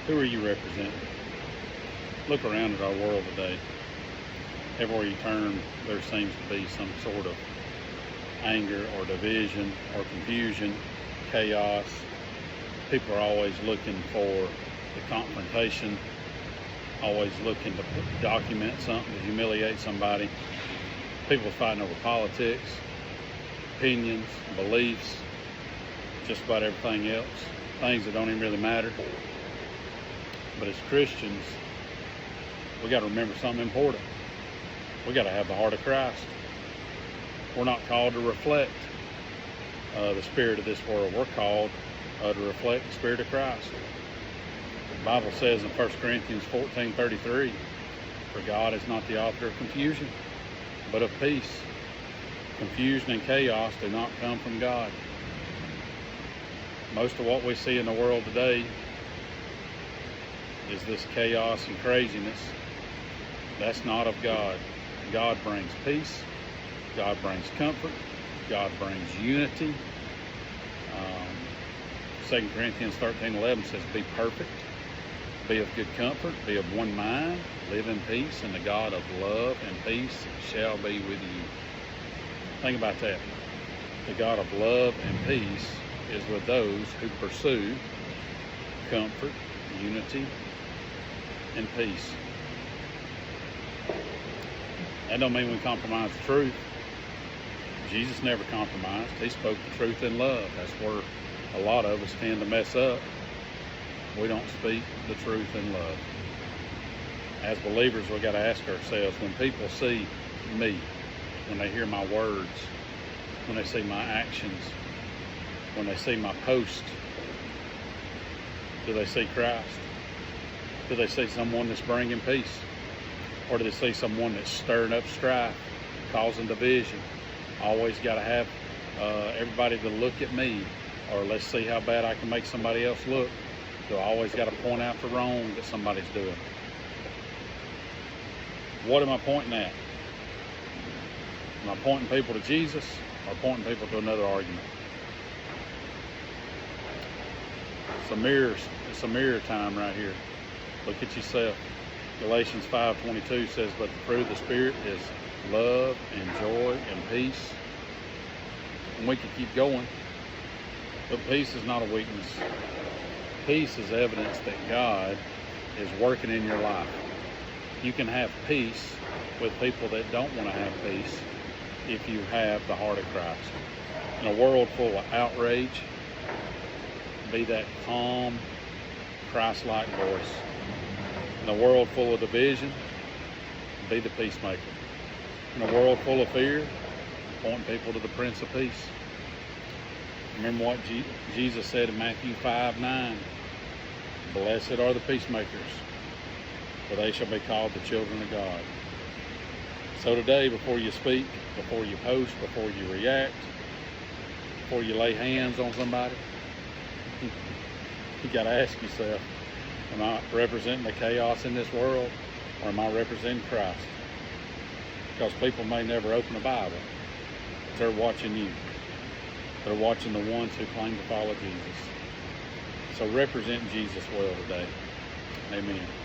Who are you representing? Look around at our world today. Everywhere you turn, there seems to be some sort of anger or division or confusion, chaos. People are always looking for the confrontation, always looking to document something, to humiliate somebody. People fighting over politics, opinions, beliefs, just about everything else, things that don't even really matter. But as Christians, we got to remember something important. We got to have the heart of Christ. We're not called to reflect the spirit of this world. We're called to reflect the spirit of Christ. The Bible says in 1 Corinthians 14:33, "For God is not the author of confusion, but of peace." Confusion and chaos do not come from God. Most of what we see in the world today is this chaos and craziness. That's not of God. God brings peace. God brings comfort. God brings unity. 2 Corinthians 13:11 says, "Be perfect, be of good comfort, be of one mind, live in peace, and the God of love and peace shall be with you." Think about that. The God of love and peace is with those who pursue comfort, unity, and peace. That don't mean we compromise the truth. Jesus never compromised. He spoke the truth in love. That's where a lot of us tend to mess up. We don't speak the truth in love. As believers, we got to ask ourselves, when people see me, when they hear my words, when they see my actions, when they see my post, do they see Christ? Do they see someone that's bringing peace? Or do they see someone that's stirring up strife, causing division? Always got to have everybody to look at me, or let's see how bad I can make somebody else look. Do I always got to point out the wrong that somebody's doing? What am I pointing at? Am I pointing people to Jesus or pointing people to another argument? It's a mirror time right here. Look at yourself. Galatians 5:22 says, "But the fruit of the Spirit is love and joy and peace." And we can keep going. But peace is not a weakness. Peace is evidence that God is working in your life. You can have peace with people that don't want to have peace if you have the heart of Christ. In a world full of outrage, be that calm, Christ-like voice. In a world full of division, be the peacemaker. In a world full of fear, point people to the Prince of Peace. Remember what Jesus said in Matthew 5:9, "Blessed are the peacemakers, for they shall be called the children of God." So today, before you speak, before you post, before you react, before you lay hands on somebody, you got to ask yourself, am I representing the chaos in this world, or am I representing Christ? Because people may never open a Bible, but they're watching you. They're watching the ones who claim to follow Jesus. So represent Jesus well today. Amen.